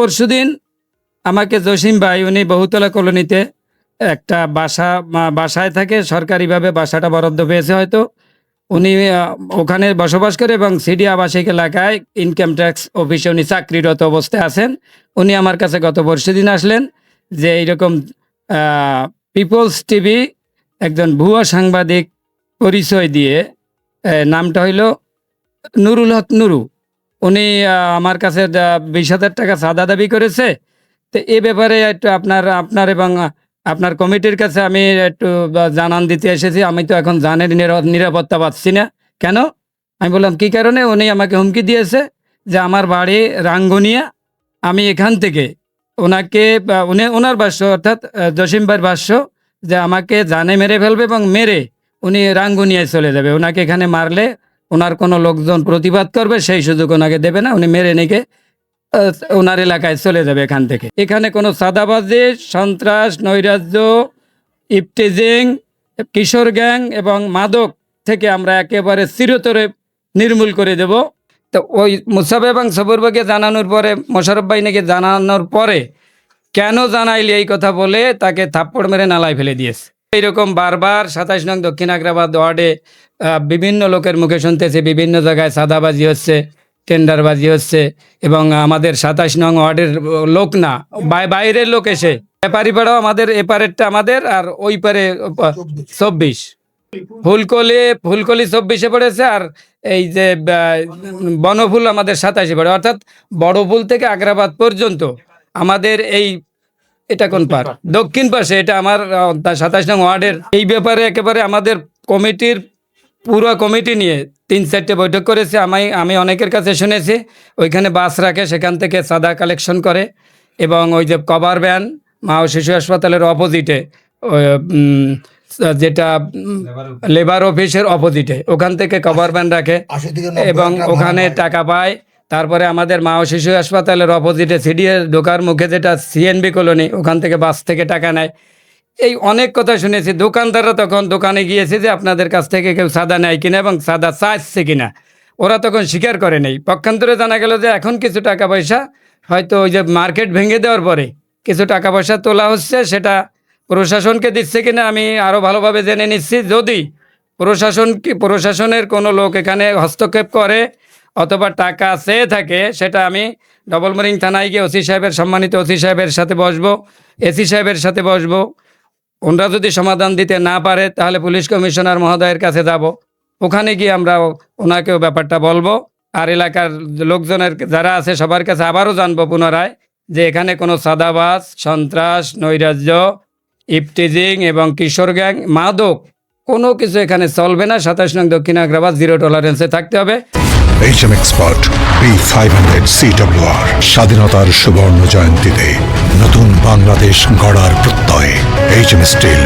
পরশুদিন আমাকে জসিম ভাই, উনি বহুতলা কলোনিতে একটা বাসায় থাকে, সরকারিভাবে বাসাটা বরাদ্দ পেয়েছে হয়তো। উনি ওখানে বসবাস করে এবং সিডি আবাসিক এলাকায় ইনকাম ট্যাক্স অফিসে উনি চাকরিরত অবস্থায় আছেন। উনি আমার কাছে গত পরশুদিন আসলেন যে এইরকম পিপলস টিভি একজন ভুয়া সাংবাদিক পরিচয় দিয়ে, নামটা হইল নুরুল হক নুরু, উনি আমার কাছে 20,000 টাকা চাঁদা দাবি করেছে। তো এ ব্যাপারে একটু আপনার এবং আপনার কমিটির কাছে আমি একটু জানান দিতে এসেছি। আমি তো এখন জানের নিরাপত্তা পাচ্ছি না। কেন? আমি বললাম কি কারণে? উনি আমাকে হুমকি দিয়েছে যে আমার বাড়ি রাঙ্গুনিয়া, আমি এখান থেকে ওনাকে ওনার ভাষ্য, অর্থাৎ জসিম ভাইয়ের ভাষ্য, যে আমাকে জানে মেরে ফেলবে এবং মেরে উনি রাঙ্গুনিয়ায় চলে যাবে। ওনাকে এখানে মারলে ওনার কোনো লোকজন প্রতিবাদ করবে, সেই সুযোগ ওনাকে দেবে না। উনি মেরে নিকে ওনার এলাকায় চলে যাবে এখান থেকে। এখানে কোনো চাঁদাবাজি, সন্ত্রাস, নৈরাজ্য, ইফটিজিং, কিশোর গ্যাং এবং মাদক থেকে আমরা একেবারে চিরতরে নির্মূল করে দেব। তো ওই মুসাফ এবং সবুরবাকে জানানোর পরে, মোশারফ ভাই নাকি জানানোর পরে কেন জানাইলি এই কথা বলে তাকে থাপ্পড় মেরে নালায় ফেলে দিয়েছে। এইরকম বারবার 27 নং দক্ষিণ আগ্রাবাদ ওয়ার্ডে বিভিন্ন লোকের মুখে শুনতেছে বিভিন্ন জায়গায় চাঁদাবাজি হচ্ছে, টেন্ডারবাজি হচ্ছে, এবং আমাদের 27 নং ওয়ার্ডের লোক না, বাইরের লোক এসে, এপারিপাড়াও আমাদের, এপারেরটা আমাদের, আর ওই পারে 24 ফুলকলি 24-এ পড়েছে, আর এই যে বনফুল আমাদের 27-এ পড়ে। অর্থাৎ বড়ফুল থেকে আগ্রাবাদ পর্যন্ত আমাদের এটা কোন পার? দক্ষিণ পাশে। এটা আমার 27 নং ওয়ার্ডের। এই ব্যাপারে একেবারে আমাদের কমিটির পুরো কমিটি নিয়ে 3-4টে বৈঠক করেছে। আমি অনেকের কাছে শুনেছি ওইখানে বাস রাখে, সেখান থেকে চাঁদা কালেকশন করে, এবং ওই যে কভার ভ্যান মা ও শিশু হাসপাতালের অপোজিটে, যেটা লেবার অফিসের অপোজিটে, ওখান থেকে কভার ভ্যান রাখে এবং ওখানে টাকা পায়। তারপরে আমাদের মা ও শিশু হাসপাতালের অপোজিটে সিডিএ ঢোকার মুখে যেটা সিএনবি কলোনি, ওখান থেকে বাস থেকে টাকা নেয়। এই অনেক কথা শুনেছি। দোকানদাররা তখন দোকানে গিয়েছে যে আপনাদের কাছ থেকে কেউ চাঁদা নেয় কিনা এবং চাঁদা চাইছে কিনা, ওরা তখন স্বীকার করে নেই। পক্ষান্তরে জানা গেল যে এখন কিছু টাকা পয়সা হয়তো ওই যে মার্কেট ভেঙে দেওয়ার পরে কিছু টাকা পয়সা তোলা হচ্ছে, সেটা প্রশাসনকে দিচ্ছে কিনা আমি আরও ভালোভাবে জেনে নিচ্ছি। যদি প্রশাসনের কোনো লোক এখানে হস্তক্ষেপ করে অথবা টাকা চেয়ে থাকে, সেটা আমি ডবলমোরিং থানায় গিয়ে ওসি সাহেবের, সম্মানিত ওসি সাহেবের সাথে বসবো, এসি সাহেবের সাথে বসবো। ওনারা যদি সমাধান দিতে না পারে তাহলে পুলিশ কমিশনার মহোদয়ের কাছে যাব, ওখানে গিয়ে আমরা ওনাকেও ব্যাপারটা বলবো। আর এলাকার লোকজনের যারা আছে সবার কাছে আবারও জানবো পুনরায় যে এখানে কোনো চাঁদাবাজ, সন্ত্রাস, নৈরাজ্য, ইফটিজিং এবং কিশোর গ্যাং, মাদক কোনো কিছু এখানে চলবে না। 27 নং দক্ষিণ আগ্রাবাদ জিরো টলারেন্সে থাকতে হবে। HM Expert B500 CWR স্বাধীনতার সুবর্ণ জয়ন্তীতে নতুন বাংলাদেশ গড়ার প্রত্যয়। HM Steel।